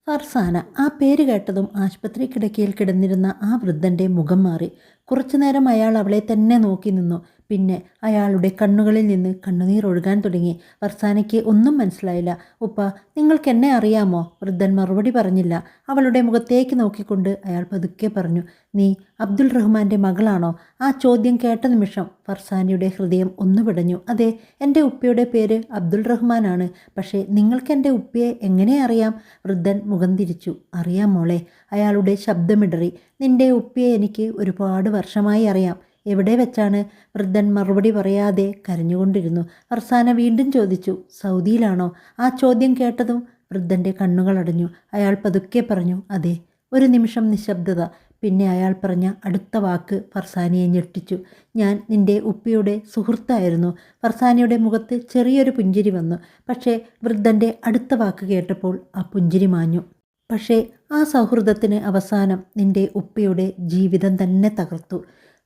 ഫർസാന. ആ പേര് കേട്ടതും ആശുപത്രി കിടക്കയിൽ കിടന്നിരുന്ന ആ വൃദ്ധൻ്റെ മുഖം മാറി. കുറച്ചുനേരം അയാൾ അവളെ തന്നെ നോക്കി നിന്നു. പിന്നെ അയാളുടെ കണ്ണുകളിൽ നിന്ന് കണ്ണുനീർ ഒഴുകാൻ തുടങ്ങി. ഫർസാനയ്ക്ക് ഒന്നും മനസ്സിലായില്ല. ഉപ്പ, നിങ്ങൾക്ക് എന്നെ അറിയാമോ? വൃദ്ധൻ മറുപടി പറഞ്ഞില്ല. അവളുടെ മുഖത്തേക്ക് നോക്കിക്കൊണ്ട് അയാൾ പതുക്കെ പറഞ്ഞു, നീ അബ്ദുൾ റഹ്മാൻ്റെ മകളാണോ? ആ ചോദ്യം കേട്ട നിമിഷം ഫർസാനയുടെ ഹൃദയം ഒന്ന് പിടഞ്ഞു. അതെ, എൻ്റെ ഉപ്പയുടെ പേര് അബ്ദുൾ റഹ്മാനാണ്. പക്ഷേ നിങ്ങൾക്ക് എൻ്റെ ഉപ്പയെ എങ്ങനെ അറിയാം? വൃദ്ധൻ മുഖം തിരിച്ചു. അറിയാം മോളെ. അയാളുടെ ശബ്ദമിടറി. നിന്റെ ഉപ്പയെ എനിക്ക് ഒരുപാട് വർഷമായി അറിയാം. എവിടെ വെച്ചാണ്? വൃദ്ധൻ മറുപടി പറയാതെ കരഞ്ഞുകൊണ്ടിരുന്നു. ഫർസാന വീണ്ടും ചോദിച്ചു, സൗദിയിലാണോ? ആ ചോദ്യം കേട്ടതും വൃദ്ധൻ്റെ കണ്ണുകളടഞ്ഞു. അയാൾ പതുക്കെ പറഞ്ഞു, അതെ. ഒരു നിമിഷം നിശബ്ദത. പിന്നെ അയാൾ പറഞ്ഞ അടുത്ത വാക്ക് ഫർസാനയെ ഞെട്ടിച്ചു. ഞാൻ നിന്റെ ഉപ്പയുടെ സുഹൃത്തായിരുന്നു. ഫർസാനയുടെ മുഖത്ത് ചെറിയൊരു പുഞ്ചിരി വന്നു. പക്ഷേ വൃദ്ധൻ്റെ അടുത്ത വാക്ക് കേട്ടപ്പോൾ ആ പുഞ്ചിരി മാഞ്ഞു. പക്ഷേ ആ സൗഹൃദത്തിന് അവസാനം നിന്റെ ഉപ്പയുടെ ജീവിതം തന്നെ തകർത്തു.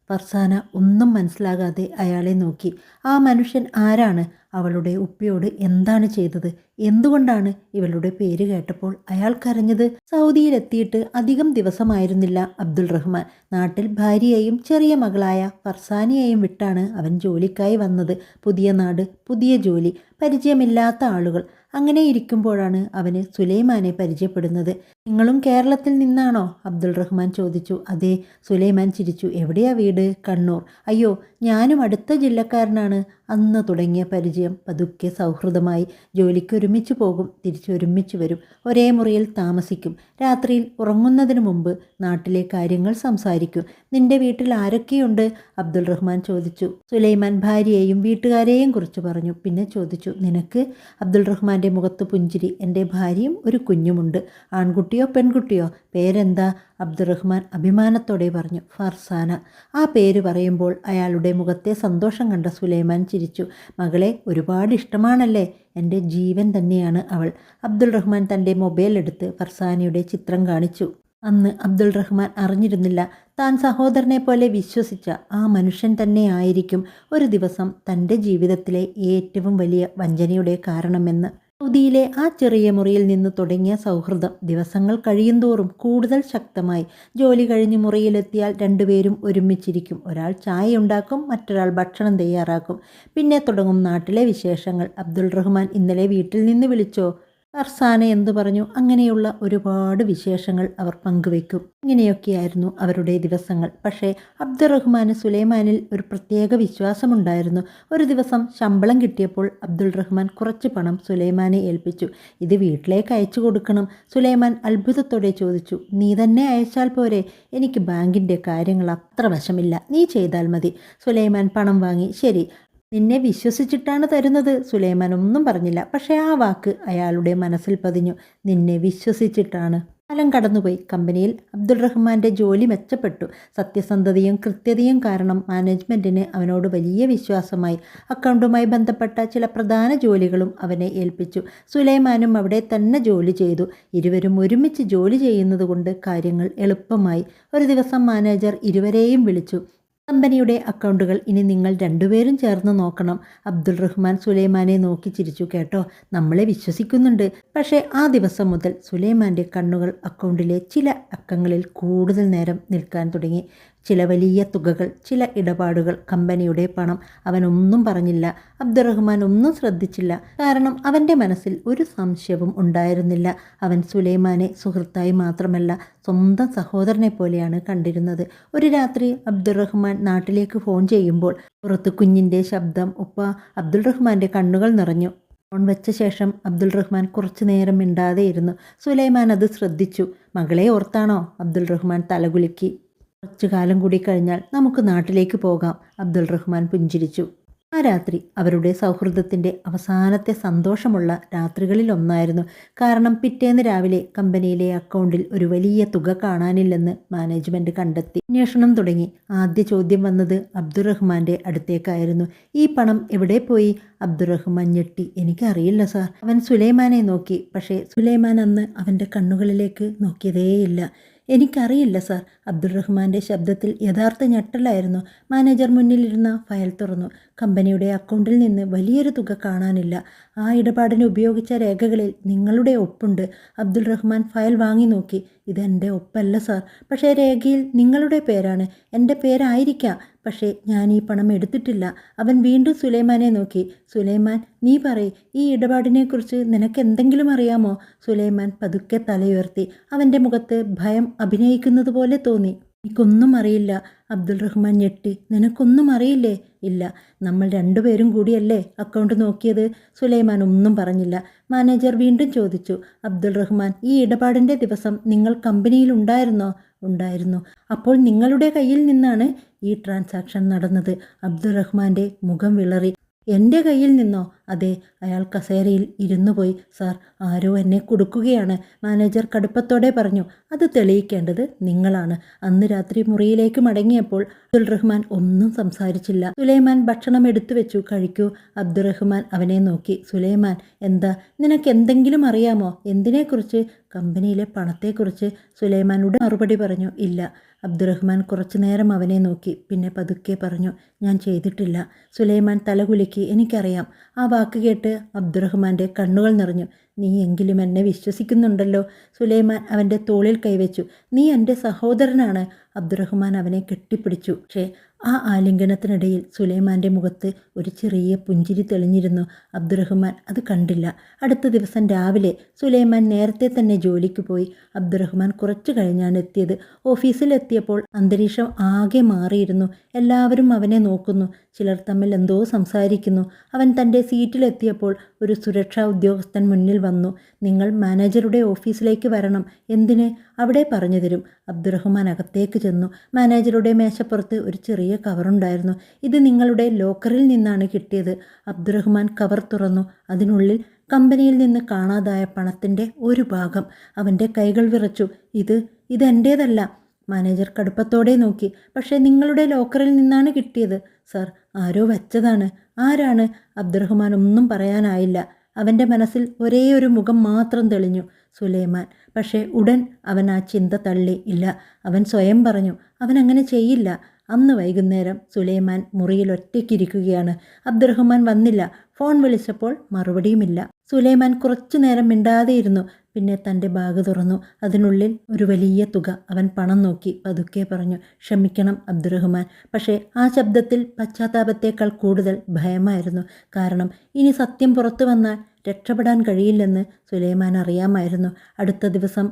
ഫർസാന ഒന്നും മനസ്സിലാകാതെ അയാളെ നോക്കി. ആ മനുഷ്യൻ ആരാണ്? അവളുടെ ഉപ്പയോട് എന്താണ് ചെയ്തത്? എന്തുകൊണ്ടാണ് ഇവളുടെ പേര് കേട്ടപ്പോൾ അയാൾ കരഞ്ഞത്? സൗദിയിലെത്തിയിട്ട് അധികം ദിവസമായിരുന്നില്ല അബ്ദുൾ റഹ്മാൻ. നാട്ടിൽ ഭാര്യയെയും ചെറിയ മകളായ ഫർസാനയെയും വിട്ടാണ് അവൻ ജോലിക്കായി വന്നത്. പുതിയ നാട്, പുതിയ ജോലി, പരിചയമില്ലാത്ത ആളുകൾ. അങ്ങനെ ഇരിക്കുമ്പോഴാണ് അവന് സുലൈമാനെ പരിചയപ്പെടുന്നത്. നിങ്ങളും കേരളത്തിൽ നിന്നാണോ? അബ്ദുൾ റഹ്മാൻ ചോദിച്ചു. അതെ. സുലൈമാൻ ചിരിച്ചു. എവിടെയാ വീട്? കണ്ണൂർ. അയ്യോ, ഞാനും അടുത്ത ജില്ലക്കാരനാണ്. അന്ന് തുടങ്ങിയ പരിചയം പതുക്കെ സൗഹൃദമായി. ജോലിക്ക് ഒരുമിച്ച് പോകും, തിരിച്ചൊരുമിച്ച് വരും. ഒരേ മുറിയിൽ താമസിക്കും. രാത്രിയിൽ ഉറങ്ങുന്നതിന് മുമ്പ് നാട്ടിലെ കാര്യങ്ങൾ സംസാരിക്കും. നിന്റെ വീട്ടിൽ ആരൊക്കെയുണ്ട്? അബ്ദുൾ റഹ്മാൻ ചോദിച്ചു. സുലൈമാൻ ഭാര്യയെയും വീട്ടുകാരെയും കുറിച്ച് പറഞ്ഞു. പിന്നെ ചോദിച്ചു, നിനക്ക്? അബ്ദുൾ റഹ്മാൻ്റെ മുഖത്ത് പുഞ്ചിരി. എൻ്റെ ഭാര്യയും ഒരു കുഞ്ഞുമുണ്ട്. ആൺകുട്ടിയോ പെൺകുട്ടിയോ? പേരെന്താ? അബ്ദുറഹ്മാൻ അഭിമാനത്തോടെ പറഞ്ഞു. ഫർസാന. ആ പേര് പറയുമ്പോൾ അയാളുടെ മുഖത്തെ സന്തോഷം കണ്ട സുലൈമാൻ ചിരിച്ചു. മകളെ ഒരുപാട് ഇഷ്ടമാണല്ലേ? എൻ്റെ ജീവൻ തന്നെയാണ് അവൾ. അബ്ദുൾ റഹ്മാൻ തൻ്റെ മൊബൈൽ എടുത്ത് ഫർസാനയുടെ ചിത്രം കാണിച്ചു. അന്ന് അബ്ദുൾ റഹ്മാൻ അറിഞ്ഞിരുന്നില്ല, താൻ സഹോദരനെ പോലെ വിശ്വസിച്ച ആ മനുഷ്യൻ തന്നെ ആയിരിക്കും ഒരു ദിവസം തൻ്റെ ജീവിതത്തിലെ ഏറ്റവും വലിയ വഞ്ചനയുടെ കാരണമെന്ന്. സൗദിയിലെ ആ ചെറിയ മുറിയിൽ നിന്ന് തുടങ്ങിയ സൗഹൃദം ദിവസങ്ങൾ കഴിയുന്തോറും കൂടുതൽ ശക്തമായി. ജോലി കഴിഞ്ഞ് മുറിയിലെത്തിയാൽ രണ്ടുപേരും ഒരുമിച്ചിരിക്കും. ഒരാൾ ചായ ഉണ്ടാക്കും, മറ്റൊരാൾ ഭക്ഷണം തയ്യാറാക്കും. പിന്നെ തുടങ്ങും നാട്ടിലെ വിശേഷങ്ങൾ. അബ്ദുൾ റഹ്മാൻ ഇന്നലെ വീട്ടിൽ നിന്ന് വിളിച്ചോ? ഫർസാന എന്തു പറഞ്ഞു? അങ്ങനെയുള്ള ഒരുപാട് വിശേഷങ്ങൾ അവർ പങ്കുവെക്കും. ഇങ്ങനെയൊക്കെയായിരുന്നു അവരുടെ ദിവസങ്ങൾ. പക്ഷേ അബ്ദുറഹ്മാന് സുലൈമാനിൽ ഒരു പ്രത്യേക വിശ്വാസമുണ്ടായിരുന്നു. ഒരു ദിവസം ശമ്പളം കിട്ടിയപ്പോൾ അബ്ദുൾ റഹ്മാൻ കുറച്ച് പണം സുലൈമാനെ ഏൽപ്പിച്ചു. ഇത് വീട്ടിലേക്ക് അയച്ചു കൊടുക്കണം. സുലൈമാൻ അത്ഭുതത്തോടെ ചോദിച്ചു, നീ തന്നെ അയച്ചാൽ പോരെ? എനിക്ക് ബാങ്കിൻ്റെ കാര്യങ്ങൾ അത്ര വശമില്ല, നീ ചെയ്താൽ മതി. സുലൈമാൻ പണം വാങ്ങി. ശരി, നിന്നെ വിശ്വസിച്ചിട്ടാണ് തരുന്നത്. സുലൈമാൻ ഒന്നും പറഞ്ഞില്ല. പക്ഷേ ആ വാക്ക് അയാളുടെ മനസ്സിൽ പതിഞ്ഞു. നിന്നെ വിശ്വസിച്ചിട്ടാണ്. കാലം കടന്നുപോയി. കമ്പനിയിൽ അബ്ദുൾ റഹ്മാൻ്റെ ജോലി മെച്ചപ്പെട്ടു. സത്യസന്ധതയും കൃത്യതയും കാരണം മാനേജ്മെൻറ്റിന് അവനോട് വലിയ വിശ്വാസമായി. അക്കൗണ്ടുമായി ബന്ധപ്പെട്ട ചില പ്രധാന ജോലികളും അവനെ ഏൽപ്പിച്ചു. സുലൈമാനും അവിടെ തന്നെ ജോലി ചെയ്തു. ഇരുവരും ഒരുമിച്ച് ജോലി ചെയ്യുന്നത് കൊണ്ട് കാര്യങ്ങൾ എളുപ്പമായി. ഒരു ദിവസം മാനേജർ ഇരുവരെയും വിളിച്ചു. കമ്പനിയുടെ അക്കൗണ്ടുകൾ ഇനി നിങ്ങൾ രണ്ടുപേരും ചേർന്ന് നോക്കണം. അബ്ദുൾ റഹ്മാൻ സുലൈമാനെ നോക്കി ചിരിച്ചു. കേട്ടോ, നമ്മളെ വിശ്വസിക്കുന്നുണ്ട്. പക്ഷേ ആ ദിവസം മുതൽ സുലൈമാൻ്റെ കണ്ണുകൾ അക്കൗണ്ടിലെ ചില അക്കങ്ങളിൽ കൂടുതൽ നേരം നിൽക്കാൻ തുടങ്ങി. ചില വലിയ തുകകൾ, ചില ഇടപാടുകൾ, കമ്പനിയുടെ പണം. അവനൊന്നും പറഞ്ഞില്ല. അബ്ദുറഹ്മാൻ ഒന്നും ശ്രദ്ധിച്ചില്ല. കാരണം അവൻ്റെ മനസ്സിൽ ഒരു സംശയവും ഉണ്ടായിരുന്നില്ല. അവൻ സുലൈമാനെ സുഹൃത്തായി മാത്രമല്ല സ്വന്തം സഹോദരനെ പോലെയാണ് കണ്ടിരുന്നത്. ഒരു രാത്രി അബ്ദുറഹ്മാൻ നാട്ടിലേക്ക് ഫോൺ ചെയ്യുമ്പോൾ പുറത്ത് കുഞ്ഞിൻ്റെ ശബ്ദം. ഉപ്പ. അബ്ദുൾ റഹ്മാൻ്റെ കണ്ണുകൾ നിറഞ്ഞു. ഫോൺ വെച്ച ശേഷം അബ്ദുൾ റഹ്മാൻ കുറച്ചു നേരം മിണ്ടാതെയിരുന്നു. സുലൈമാൻ അത് ശ്രദ്ധിച്ചു. മകളെ ഓർത്താണോ? അബ്ദുൾ റഹ്മാൻ തലകുലുക്കി. കുറച്ചു കാലം കൂടി കഴിഞ്ഞാൽ നമുക്ക് നാട്ടിലേക്ക് പോകാം. അബ്ദുൾ റഹ്മാൻ പുഞ്ചിരിച്ചു. ആ രാത്രി അവരുടെ സൗഹൃദത്തിൻ്റെ അവസാനത്തെ സന്തോഷമുള്ള രാത്രികളിൽ ഒന്നായിരുന്നു. കാരണം പിറ്റേന്ന് രാവിലെ കമ്പനിയിലെ അക്കൗണ്ടിൽ ഒരു വലിയ തുക കാണാനില്ലെന്ന് മാനേജ്മെൻറ്റ് കണ്ടെത്തി. അന്വേഷണം തുടങ്ങി. ആദ്യ ചോദ്യം വന്നത് അബ്ദുറഹ്മാൻ്റെ അടുത്തേക്കായിരുന്നു. ഈ പണം എവിടെ പോയി? അബ്ദുറഹ്മാൻ ഞെട്ടി. എനിക്കറിയില്ല സാർ. അവൻ സുലൈമാനെ നോക്കി. പക്ഷേ സുലൈമാൻ അന്ന് അവൻ്റെ കണ്ണുകളിലേക്ക് നോക്കിയതേയില്ല. എനിക്കറിയില്ല സാർ. അബ്ദുൾ ശബ്ദത്തിൽ യഥാർത്ഥ ഞെട്ടലായിരുന്നു. മാനേജർ മുന്നിലിരുന്ന ഫയൽ തുറന്നു. കമ്പനിയുടെ അക്കൗണ്ടിൽ നിന്ന് വലിയൊരു തുക കാണാനില്ല. ആ ഇടപാടിന് ഉപയോഗിച്ച രേഖകളിൽ നിങ്ങളുടെ ഒപ്പുണ്ട്. ഫയൽ വാങ്ങി നോക്കി. ഇതെൻ്റെ ഒപ്പല്ല സാർ. പക്ഷേ രേഖയിൽ നിങ്ങളുടെ പേരാണ്. എൻ്റെ പേരായിരിക്കാം. പക്ഷേ ഞാൻ ഈ പണം എടുത്തിട്ടില്ല. അവൻ വീണ്ടും സുലൈമാനെ നോക്കി. സുലൈമാൻ, നീ പറയ്, ഈ ഇടപാടിനെക്കുറിച്ച് നിനക്ക് എന്തെങ്കിലും അറിയാമോ? സുലൈമാൻ പതുക്കെ തലയുയർത്തി. അവൻ്റെ മുഖത്ത് ഭയം അഭിനയിക്കുന്നത് പോലെ തോന്നി. എനിക്കൊന്നും അറിയില്ല. ഞെട്ടി. നിനക്കൊന്നും അറിയില്ലേ? ഇല്ല. നമ്മൾ രണ്ടുപേരും കൂടിയല്ലേ അക്കൗണ്ട് നോക്കിയത്? സുലൈമാൻ ഒന്നും പറഞ്ഞില്ല. മാനേജർ വീണ്ടും ചോദിച്ചു. ഈ ഇടപാടിൻ്റെ ദിവസം നിങ്ങൾ കമ്പനിയിൽ ഉണ്ടായിരുന്നോ? ഉണ്ടായിരുന്നു. അപ്പോൾ നിങ്ങളുടെ കയ്യിൽ നിന്നാണ് ഈ ട്രാൻസാക്ഷൻ നടന്നത്? മുഖം വിളറി. എൻ്റെ കയ്യിൽ നിന്നോ? അതെ. അയാൾ കസേരയിൽ ഇരുന്നു പോയി. സാർ, ആരോ എന്നെ കുടുക്കുകയാണ്, മാനേജർ കടുപ്പത്തോടെ പറഞ്ഞു. അത് തെളിയിക്കേണ്ടത് നിങ്ങളാണ്. അന്ന് രാത്രി മുറിയിലേക്ക് മടങ്ങിയപ്പോൾ ഒന്നും സംസാരിച്ചില്ല. സുലൈമാൻ ഭക്ഷണം എടുത്തു വെച്ചു. കഴിക്കൂ. അവനെ നോക്കി. സുലൈമാൻ, എന്താ? നിനക്ക് എന്തെങ്കിലും അറിയാമോ? എന്തിനെക്കുറിച്ച്? കമ്പനിയിലെ പണത്തെക്കുറിച്ച്. സുലൈമാനോട് മറുപടി പറഞ്ഞു. ഇല്ല. കുറച്ചു നേരം അവനെ നോക്കി. പിന്നെ പതുക്കെ പറഞ്ഞു, ഞാൻ ചെയ്തിട്ടില്ല. സുലൈമാൻ തലകുലുക്കി. എനിക്കറിയാം. ആ വാക്ക് കേട്ട് കണ്ണുകൾ നിറഞ്ഞു. നീ എങ്കിലും എന്നെ വിശ്വസിക്കുന്നുണ്ടല്ലോ. സുലൈമാൻ അവൻ്റെ തോളിൽ കൈവച്ചു. നീ എൻ്റെ സഹോദരനാണ്. അവനെ കെട്ടിപ്പിടിച്ചു. പക്ഷേ ആ ആലിംഗനത്തിനിടയിൽ സുലൈമാൻ്റെ മുഖത്ത് ഒരു ചെറിയ പുഞ്ചിരി തെളിഞ്ഞിരുന്നു. അത് കണ്ടില്ല. അടുത്ത ദിവസം രാവിലെ സുലൈമാൻ നേരത്തെ തന്നെ ജോലിക്ക് പോയി. കുറച്ചു കഴിഞ്ഞാണ് എത്തിയത്. ഓഫീസിലെത്തിയപ്പോൾ അന്തരീക്ഷം ആകെ മാറിയിരുന്നു. എല്ലാവരും അവനെ നോക്കുന്നു. ചിലർ തമ്മിൽ എന്തോ സംസാരിക്കുന്നു. അവൻ തൻ്റെ സീറ്റിലെത്തിയപ്പോൾ ഒരു സുരക്ഷാ ഉദ്യോഗസ്ഥൻ മുന്നിൽ വന്നു. നിങ്ങൾ മാനേജറുടെ ഓഫീസിലേക്ക് വരണം. എന്തിന്? അവിടെ പറഞ്ഞു തരും. അകത്തേക്ക് ചെന്നു. മാനേജറുടെ മേശപ്പുറത്ത് ഒരു ചെറിയ കവറുണ്ടായിരുന്നു. ഇത് നിങ്ങളുടെ ലോക്കറിൽ നിന്നാണ് കിട്ടിയത്. കവർ തുറന്നു. അതിനുള്ളിൽ കമ്പനിയിൽ നിന്ന് കാണാതായ പണത്തിൻ്റെ ഒരു ഭാഗം. അവൻ്റെ കൈകൾ വിറച്ചു. ഇതെൻ്റേതല്ല. മാനേജർ കടുപ്പത്തോടെ നോക്കി. പക്ഷേ നിങ്ങളുടെ ലോക്കറിൽ നിന്നാണ് കിട്ടിയത്. സർ, ആരോ വെച്ചതാണ്. ആരാണ്? ഒന്നും പറയാനായില്ല. അവൻ്റെ മനസ്സിൽ ഒരേ ഒരു മുഖം മാത്രം തെളിഞ്ഞു. സുലൈമാൻ. പക്ഷേ ഉടൻ അവൻ ആ ചിന്ത തള്ളി. ഇല്ല. അവൻ സ്വയം പറഞ്ഞു, അവൻ അങ്ങനെ ചെയ്യില്ല. അന്ന് വൈകുന്നേരം സുലൈമാൻ മുറിയിൽ ഒറ്റയ്ക്കിരിക്കുകയാണ്. വന്നില്ല. ഫോൺ വിളിച്ചപ്പോൾ മറുപടിയുമില്ല. സുലൈമാൻ കുറച്ചു നേരം മിണ്ടാതെയിരുന്നു. പിന്നെ തൻ്റെ ബാഗ് തുറന്നു. അതിനുള്ളിൽ ഒരു വലിയ തുക. അവൻ പണം നോക്കി. പതുക്കെ പറഞ്ഞു, ക്ഷമിക്കണം പക്ഷേ ആ ശബ്ദത്തിൽ പശ്ചാത്താപത്തേക്കാൾ കൂടുതൽ ഭയമായിരുന്നു. കാരണം ഇനി സത്യം പുറത്തു വന്നാൽ രക്ഷപ്പെടാൻ കഴിയില്ലെന്ന് സുലൈമാൻ അറിയാമായിരുന്നു. അടുത്ത ദിവസം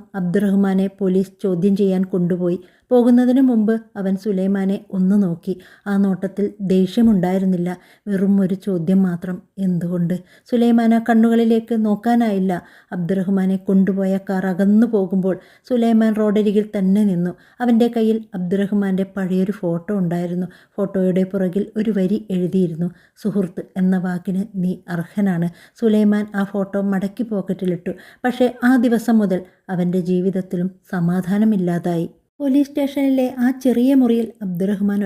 പോലീസ് ചോദ്യം ചെയ്യാൻ കൊണ്ടുപോയി. പോകുന്നതിന് മുമ്പ് അവൻ സുലൈമാനെ ഒന്ന് നോക്കി. ആ നോട്ടത്തിൽ ദേഷ്യമുണ്ടായിരുന്നില്ല. വെറും ഒരു ചോദ്യം മാത്രം. എന്തുകൊണ്ട്? സുലൈമാൻ ആ കണ്ണുകളിലേക്ക് നോക്കാനായില്ല. കൊണ്ടുപോയ കാർ അകന്നു പോകുമ്പോൾ സുലൈമാൻ റോഡരികിൽ തന്നെ നിന്നു. അവൻ്റെ കയ്യിൽ പഴയൊരു ഫോട്ടോ ഉണ്ടായിരുന്നു. ഫോട്ടോയുടെ പുറകിൽ ഒരു വരി എഴുതിയിരുന്നു, സുഹൃത്ത് എന്ന വാക്കിന് നീ അർഹനാണ്. സുലൈമാൻ ആ ഫോട്ടോ മടക്കി പോക്കറ്റിലിട്ടു. പക്ഷേ ആ ദിവസം മുതൽ അവൻ്റെ ജീവിതത്തിലും സമാധാനമില്ലാതായി. പോലീസ് സ്റ്റേഷനിലെ ആ ചെറിയ മുറിയിൽ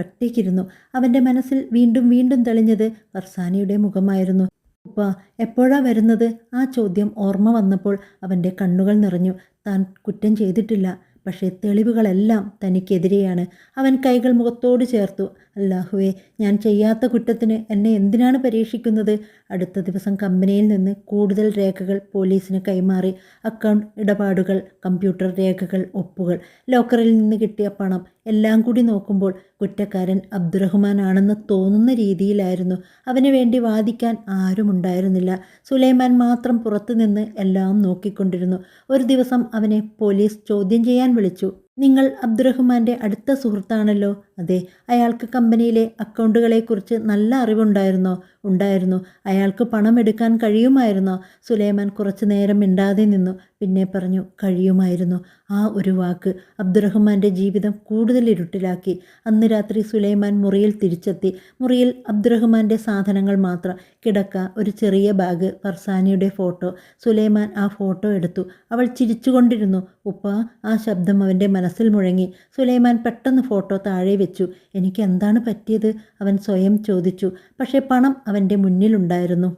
ഒറ്റയ്ക്കിരുന്നു. അവൻ്റെ മനസ്സിൽ വീണ്ടും വീണ്ടും തെളിഞ്ഞത് ഫർസാനയുടെ മുഖമായിരുന്നു. ഉപ്പ എപ്പോഴാ വരുന്നത്? ആ ചോദ്യം ഓർമ്മ വന്നപ്പോൾ അവൻ്റെ കണ്ണുകൾ നിറഞ്ഞു. താൻ കുറ്റം ചെയ്തിട്ടില്ല. പക്ഷേ തെളിവുകളെല്ലാം തനിക്കെതിരെയാണ്. അവൻ കൈകൾ മുഖത്തോട് ചേർത്തു. അല്ലാഹുവേ, ഞാൻ ചെയ്യാത്ത കുറ്റത്തിന് എന്നെ എന്തിനാണ് പരീക്ഷിക്കുന്നത്? അടുത്ത ദിവസം കമ്പനിയിൽ നിന്ന് കൂടുതൽ രേഖകൾ പോലീസിന് കൈമാറി. അക്കൗണ്ട് ഇടപാടുകൾ, കമ്പ്യൂട്ടർ രേഖകൾ, ഒപ്പുകൾ, ലോക്കറിൽ നിന്ന് കിട്ടിയ പണം എല്ലാം കൂടി നോക്കുമ്പോൾ കുറ്റക്കാരൻ ആണെന്ന് തോന്നുന്ന രീതിയിലായിരുന്നു. അവന് വേണ്ടി വാദിക്കാൻ ആരുമുണ്ടായിരുന്നില്ല. സുലൈമാൻ മാത്രം പുറത്തുനിന്ന് എല്ലാം നോക്കിക്കൊണ്ടിരുന്നു. ഒരു ദിവസം അവനെ പോലീസ് ചോദ്യം ചെയ്യാൻ വിളിച്ചു. നിങ്ങൾ അടുത്ത സുഹൃത്താണല്ലോ? അതെ. അയാൾക്ക് കമ്പനിയിലെ അക്കൗണ്ടുകളെക്കുറിച്ച് നല്ല അറിവുണ്ടായിരുന്നോ? ഉണ്ടായിരുന്നു. അയാൾക്ക് പണം എടുക്കാൻ കഴിയുമായിരുന്നോ? സുലൈമാൻ കുറച്ചു നേരം മിണ്ടാതെ നിന്നു. പിന്നെ പറഞ്ഞു, കഴിയുമായിരുന്നു. ആ ഒരു വാക്ക് ജീവിതം കൂടുതൽ ഇരുട്ടിലാക്കി. അന്ന് രാത്രി സുലൈമാൻ മുറിയിൽ തിരിച്ചെത്തി. മുറിയിൽ സാധനങ്ങൾ മാത്രം. കിടക്ക, ഒരു ചെറിയ ബാഗ്, ഫർസാനയുടെ ഫോട്ടോ. സുലൈമാൻ ആ ഫോട്ടോ എടുത്തു. അവൾ ചിരിച്ചുകൊണ്ടിരുന്നു. ഉപ്പ, ആ ശബ്ദം അവൻ്റെ മനസ്സിൽ മുഴങ്ങി. സുലൈമാൻ പെട്ടെന്ന് ഫോട്ടോ താഴെ വെച്ചു. എനിക്ക് എന്താണ് പറ്റിയത്? അവൻ സ്വയം ചോദിച്ചു. പക്ഷേ പണം അവൻ്റെ മുന്നിലുണ്ടായിരുന്നു.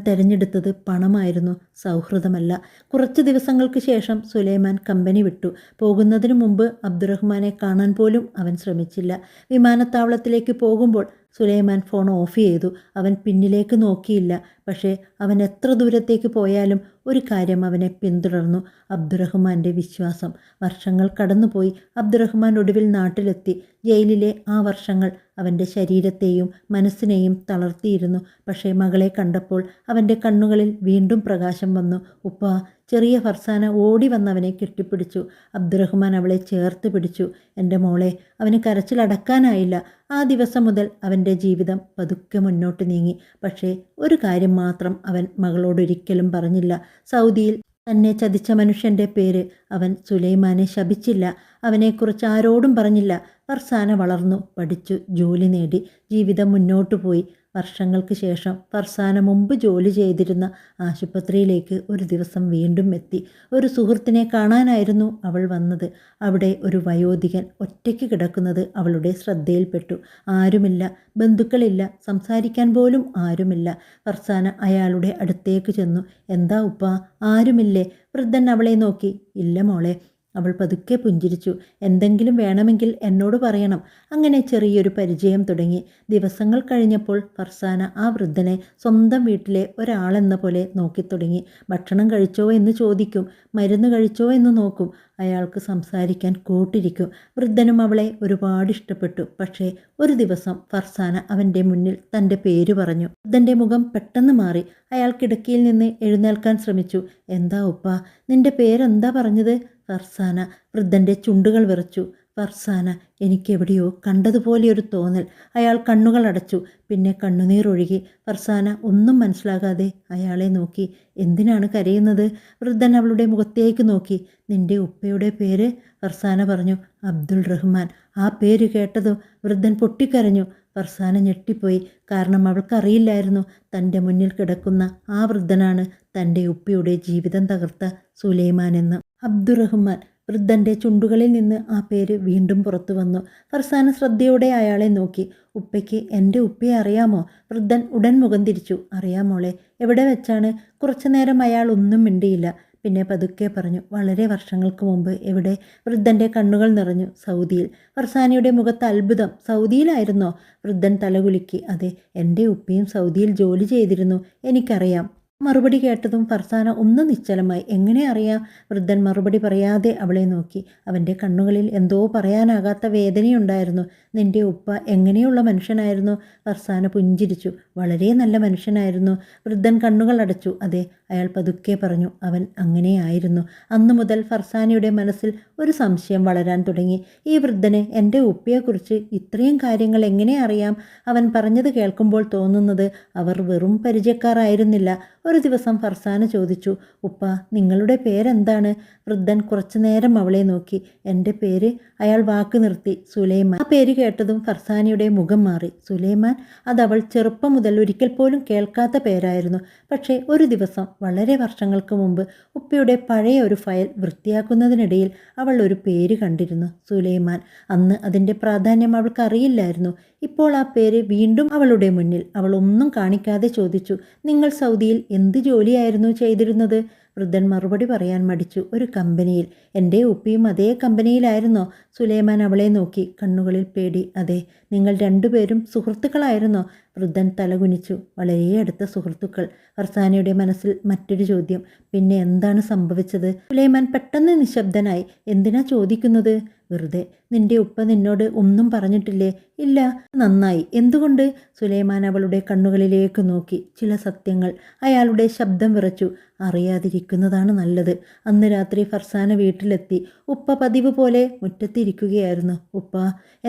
തിരഞ്ഞെടുത്തത് പണമായിരുന്നു, സൗഹൃദമല്ല. കുറച്ച് ദിവസങ്ങൾക്ക് ശേഷം സുലൈമാൻ കമ്പനി വിട്ടു. പോകുന്നതിനു മുമ്പ് അബ്ദുറഹ്മാനെ കാണാൻ പോലും അവൻ ശ്രമിച്ചില്ല. വിമാനത്താവളത്തിലേക്ക് പോകുമ്പോൾ സുലൈമാൻ ഫോൺ ഓഫ് ചെയ്തു. അവൻ പിന്നിലേക്ക് നോക്കിയില്ല. പക്ഷേ അവൻ എത്ര ദൂരത്തേക്ക് പോയാലും ഒരു കാര്യം അവനെ പിന്തുടർന്നു: അബ്ദുറഹ്മാൻ്റെ വിശ്വാസം. വർഷങ്ങൾ കടന്നുപോയി. അബ്ദുറഹ്മാൻ ഒടുവിൽ നാട്ടിലെത്തി. ജയിലിലെ ആ വർഷങ്ങൾ അവൻ്റെ ശരീരത്തെയും മനസ്സിനെയും തളർത്തിയിരുന്നു. പക്ഷേ മകളെ കണ്ടപ്പോൾ അവൻ്റെ കണ്ണുകളിൽ വീണ്ടും പ്രകാശം വന്നു. ഉപ്പാ! ചെറിയ ഫർസാന ഓടി വന്നവനെ കെട്ടിപ്പിടിച്ചു. അബ്ദുറഹ്മാൻ അവളെ ചേർത്ത് പിടിച്ചു. എൻ്റെ മോളെ! അവന് കരച്ചിലടക്കാനായില്ല. ആ ദിവസം മുതൽ അവൻ്റെ ജീവിതം പതുക്കെ മുന്നോട്ട് നീങ്ങി. പക്ഷേ ഒരു കാര്യം മാത്രം അവൻ മകളോടൊരിക്കലും പറഞ്ഞില്ല: സൗദിയിൽ തന്നെ ചതിച്ച മനുഷ്യൻ്റെ പേര്. അവൻ സുലൈമാനെ ശപിച്ചില്ല. അവനെക്കുറിച്ച് ആരോടും പറഞ്ഞില്ല. ഫർസാന വളർന്നു, പഠിച്ചു, ജോലി നേടി, ജീവിതം മുന്നോട്ടു പോയി. വർഷങ്ങൾക്ക് ശേഷം ഫർസാന മുമ്പ് ജോലി ചെയ്തിരുന്ന ആശുപത്രിയിലേക്ക് ഒരു ദിവസം വീണ്ടും എത്തി. ഒരു സുഹൃത്തിനെ കാണാനായിരുന്നു അവൾ വന്നത്. അവിടെ ഒരു വയോധികൻ ഒറ്റയ്ക്ക് കിടക്കുന്നത് അവളുടെ ശ്രദ്ധയിൽപ്പെട്ടു. ആരുമില്ല, ബന്ധുക്കളില്ല, സംസാരിക്കാൻ പോലും ആരുമില്ല. ഫർസാന അയാളുടെ അടുത്തേക്ക് ചെന്നു. എന്താ ഉപ്പാ, ആരുമില്ലേ? വൃദ്ധൻ അവളെ നോക്കി. ഇല്ല മോളെ. അവൾ പതുക്കെ പുഞ്ചിരിച്ചു. എന്തെങ്കിലും വേണമെങ്കിൽ എന്നോട് പറയണം. അങ്ങനെ ചെറിയൊരു പരിചയം തുടങ്ങി. ദിവസങ്ങൾ കഴിഞ്ഞപ്പോൾ ഫർസാന ആ വൃദ്ധനെ സ്വന്തം വീട്ടിലെ ഒരാളെന്ന പോലെ നോക്കിത്തുടങ്ങി. ഭക്ഷണം കഴിച്ചോ എന്ന് ചോദിക്കും, മരുന്ന് കഴിച്ചോ എന്ന് നോക്കും, അയാൾക്ക് സംസാരിക്കാൻ കൂട്ടിരിക്കും. വൃദ്ധനും അവളെ ഒരുപാട് ഇഷ്ടപ്പെട്ടു. പക്ഷേ ഒരു ദിവസം ഫർസാന അവൻ്റെ മുന്നിൽ തൻ്റെ പേര് പറഞ്ഞു. വൃദ്ധൻ്റെ മുഖം പെട്ടെന്ന് മാറി. അയാൾ കിടക്കയിൽ നിന്ന് എഴുന്നേൽക്കാൻ ശ്രമിച്ചു. എന്താ ഉപ്പാ, നിന്റെ പേരെന്താ പറഞ്ഞത്? ഫർസാന. വൃദ്ധൻ്റെ ചുണ്ടുകൾ വിറച്ചു. ഫർസാന. എനിക്കെവിടെയോ കണ്ടതുപോലെയൊരു തോന്നൽ. അയാൾ കണ്ണുകൾ അടച്ചു. പിന്നെ കണ്ണുനീരൊഴുകി. ഫർസാന ഒന്നും മനസ്സിലാകാതെ അയാളെ നോക്കി. എന്തിനാണ് കരയുന്നത്? വൃദ്ധൻ അവളുടെ മുഖത്തേക്ക് നോക്കി. നിന്റെ ഉപ്പയുടെ പേര്? ഫർസാന പറഞ്ഞു. അബ്ദുൾ റഹ്മാൻ. ആ പേര് കേട്ടതും വൃദ്ധൻ പൊട്ടിക്കരഞ്ഞു. ഫർസാന ഞെട്ടിപ്പോയി. കാരണം അവൾക്കറിയില്ലായിരുന്നു തൻ്റെ മുന്നിൽ കിടക്കുന്ന ആ വൃദ്ധനാണ് തൻ്റെ ഉപ്പയുടെ ജീവിതം തകർത്ത സുലൈമാൻ എന്ന്. അബ്ദുറഹ്മാൻ. വൃദ്ധൻ്റെ ചുണ്ടുകളിൽ നിന്ന് ആ പേര് വീണ്ടും പുറത്തു വന്നു. ഫർസാന ശ്രദ്ധയോടെ അയാളെ നോക്കി. ഉപ്പയ്ക്ക് എൻ്റെ ഉപ്പയെ അറിയാമോ? വൃദ്ധൻ ഉടൻ മുഖം തിരിച്ചു. അറിയാമോളെ. എവിടെ വെച്ചാണ്? കുറച്ചു നേരം അയാൾ ഒന്നും മിണ്ടിയില്ല. പിന്നെ പതുക്കെ പറഞ്ഞു. വളരെ വർഷങ്ങൾക്ക് മുമ്പ്. എവിടെ? വൃദ്ധൻ്റെ കണ്ണുകൾ നിറഞ്ഞു. സൗദിയിൽ. ഫർസാനയുടെ മുഖത്ത് അത്ഭുതം. സൗദിയിലായിരുന്നോ? വൃദ്ധൻ തലകുലുക്കി. അതെ, എൻ്റെ ഉപ്പയും സൗദിയിൽ ജോലി ചെയ്തിരുന്നു. എനിക്കറിയാം. മറുപടി കേട്ടതും ഫർസാന ഒന്ന് നിശ്ചലമായി. എങ്ങനെ അറിയാം? വൃദ്ധൻ മറുപടി പറയാതെ അവളെ നോക്കി. അവൻ്റെ കണ്ണുകളിൽ എന്തോ പറയാനാകാത്ത വേദനയുണ്ടായിരുന്നു. നിന്റെ ഉപ്പ എങ്ങനെയുള്ള മനുഷ്യനായിരുന്നു? ഫർസാന പുഞ്ചിരിച്ചു. വളരെ നല്ല മനുഷ്യനായിരുന്നു. വൃദ്ധൻ കണ്ണുകൾ അടച്ചു. അതെ, അയാൾ പതുക്കെ പറഞ്ഞു. അവൻ അങ്ങനെയായിരുന്നു. അന്നു മുതൽ ഫർസാനയുടെ മനസ്സിൽ ഒരു സംശയം വളരാൻ തുടങ്ങി. ഈ വൃദ്ധന് എൻ്റെ ഉപ്പയെക്കുറിച്ച് ഇത്രയും കാര്യങ്ങൾ എങ്ങനെ അറിയാം? അവൻ പറഞ്ഞത് കേൾക്കുമ്പോൾ തോന്നുന്നത് അവർ വെറും പരിചയക്കാരായിരുന്നില്ല. ഒരു ദിവസം ഫർസാന ചോദിച്ചു. ഉപ്പ, നിങ്ങളുടെ പേരെന്താണ്? വൃദ്ധൻ കുറച്ചു നേരം അവളെ നോക്കി. എൻ്റെ പേര്? അയാൾ വാക്ക് നിർത്തി. സുലൈമാൻ. ആ പേര് കേട്ടതും ഫർസാനയുടെ മുഖം മാറി. സുലൈമാൻ? അതവൾ ചെറുപ്പം മുതൽ ഒരിക്കൽ പോലും കേൾക്കാത്ത പേരായിരുന്നു. പക്ഷേ ഒരു ദിവസം വളരെ വർഷങ്ങൾക്ക് മുമ്പ് ഉപ്പയുടെ പഴയ ഒരു ഫയൽ വൃത്തിയാക്കുന്നതിനിടയിൽ അവൾ ഒരു പേര് കണ്ടിരുന്നു. സുലൈമാൻ. അന്ന് അതിൻ്റെ പ്രാധാന്യം അവൾക്ക് അറിയില്ലായിരുന്നു. ഇപ്പോൾ ആ പേര് വീണ്ടും അവളുടെ മുന്നിൽ. അവൾ ഒന്നും കാണിക്കാതെ ചോദിച്ചു. നിങ്ങൾ സൗദിയിൽ എന്ത് ജോലിയായിരുന്നു ചെയ്തിരുന്നത്? വൃദ്ധൻ മറുപടി പറയാൻ മടിച്ചു. ഒരു കമ്പനിയിൽ. എൻ്റെ ഉപ്പയും അതേ കമ്പനിയിലായിരുന്നോ? സുലൈമാൻ അവളെ നോക്കി. കണ്ണുകളിൽ പേടി. അതെ. നിങ്ങൾ രണ്ടുപേരും സുഹൃത്തുക്കളായിരുന്നോ? വൃദ്ധൻ തലകുനിച്ചു. വളരെ അടുത്ത സുഹൃത്തുക്കൾ. ഫർസാനയുടെ മനസ്സിൽ മറ്റൊരു ചോദ്യം. പിന്നെ എന്താണ് സംഭവിച്ചത്? സുലൈമാൻ പെട്ടെന്ന് നിശബ്ദനായി. എന്തിനാ ചോദിക്കുന്നത്? വെറുതെ. നിന്റെ ഉപ്പ നിന്നോട് ഒന്നും പറഞ്ഞിട്ടില്ലേ? ഇല്ല. നന്നായി. എന്തുകൊണ്ട്? സുലൈമാൻ അവളുടെ കണ്ണുകളിലേക്ക് നോക്കി. ചില സത്യങ്ങൾ. അയാളുടെ ശബ്ദം വിറച്ചു. അറിയാതിരിക്കുന്നതാണ് നല്ലത്. അന്ന് രാത്രി ഫർസാന വീട്ടിലെത്തി. ഉപ്പ പതിവ് പോലെ മുറ്റത്തിരിക്കുകയായിരുന്നു. ഉപ്പ.